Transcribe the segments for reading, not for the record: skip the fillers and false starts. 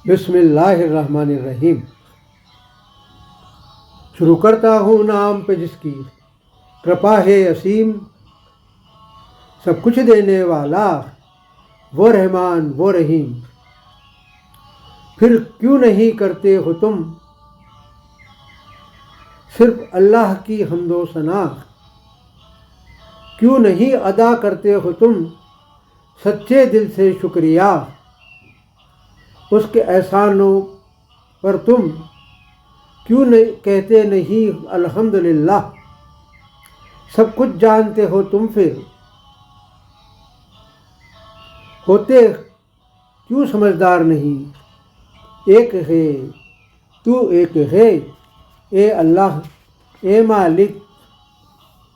بسم اللہ الرحمن الرحیم۔ شروع کرتا ہوں نام پہ جس کی کرپا ہے اسیم، سب کچھ دینے والا وہ رحمان وہ رحیم۔ پھر کیوں نہیں کرتے ہو تم صرف اللہ کی حمد و ثنا، کیوں نہیں ادا کرتے ہو تم سچے دل سے شکریہ، اس کے احسانوں پر تم کیوں کہتے نہیں الحمدللہ۔ سب کچھ جانتے ہو تم پھر ہوتے کیوں سمجھدار نہیں۔ ایک ہے تو ایک ہے اے اللہ اے مالک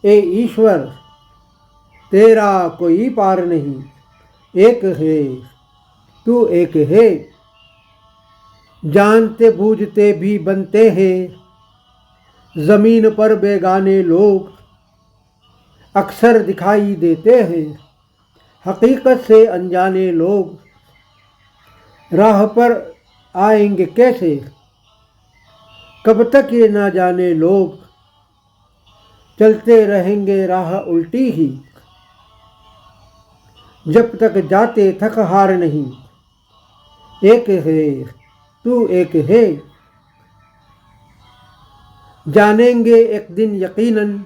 اے ایشور، تیرا کوئی پار نہیں۔ ایک ہے تو ایک ہے، جانتے بوجھتے بھی بنتے ہیں زمین پر بیگانے لوگ، اکثر دکھائی دیتے ہیں حقیقت سے انجانے لوگ۔ راہ پر آئیں گے کیسے کب تک یہ نہ جانے لوگ، چلتے رہیں گے راہ الٹی ہی جب تک جاتے تھک ہار نہیں۔ ایک ہے تو ایک ہے، جانیں گے ایک دن یقیناً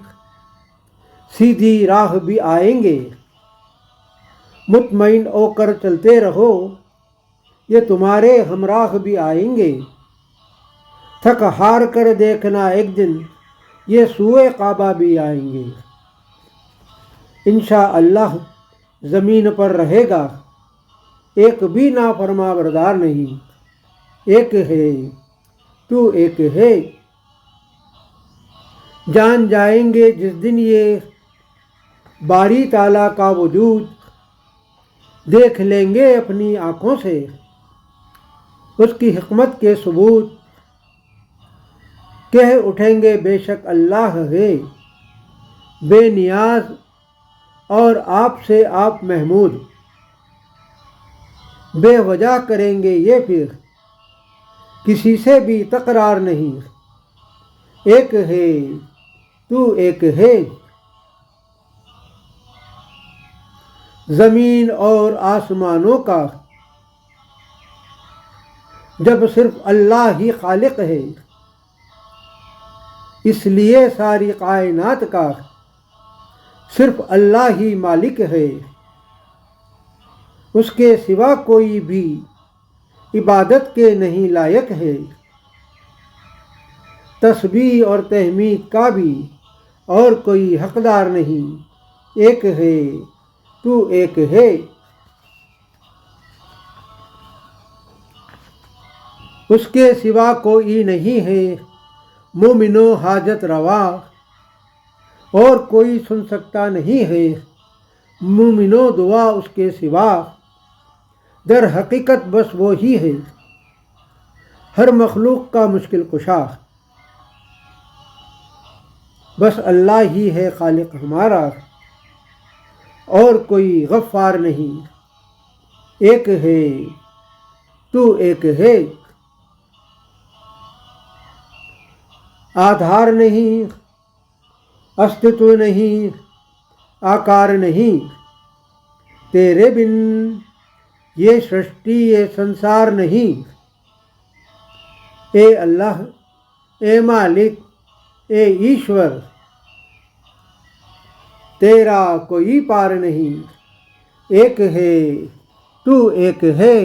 سیدھی راہ بھی آئیں گے۔ مطمئن ہو کر چلتے رہو یہ تمہارے ہمراہ بھی آئیں گے۔ تھک ہار کر دیکھنا ایک دن یہ سوئے کعبہ بھی آئیں گے۔ انشاءاللہ زمین پر رہے گا ایک بھی نافرما بردار نہیں۔ ایک ہے تو ایک ہے، جان جائیں گے جس دن یہ باری تعالیٰ کا وجود، دیکھ لیں گے اپنی آنکھوں سے اس کی حکمت کے ثبوت۔ کہہ اٹھیں گے بے شک اللہ ہے بے نیاز اور آپ سے آپ محمود، بے وجہ کریں گے یہ پھر کسی سے بھی تکرار نہیں۔ ایک ہے تو ایک ہے، زمین اور آسمانوں کا جب صرف اللہ ہی خالق ہے، اس لیے ساری کائنات کا صرف اللہ ہی مالک ہے۔ اس کے سوا کوئی بھی عبادت کے نہیں لائق ہے، تسبیح اور تحمید کا بھی اور کوئی حقدار نہیں۔ ایک ہے تو ایک ہے، اس کے سوا کوئی نہیں ہے مومنو حاجت روا، اور کوئی سن سکتا نہیں ہے مومنو دعا اس کے سوا۔ در حقیقت بس وہی ہے ہر مخلوق کا مشکل کشا، بس اللہ ہی ہے خالق ہمارا اور کوئی غفار نہیں۔ ایک ہے تو ایک ہے، آدھار نہیں استتو نہیں آکار نہیں، تیرے بن یہ سرشٹی یہ سنسار نہیں۔ اے اللہ اے مالک اے ایشور، تیرا کوئی پار نہیں۔ ایک ہے تو ایک ہے۔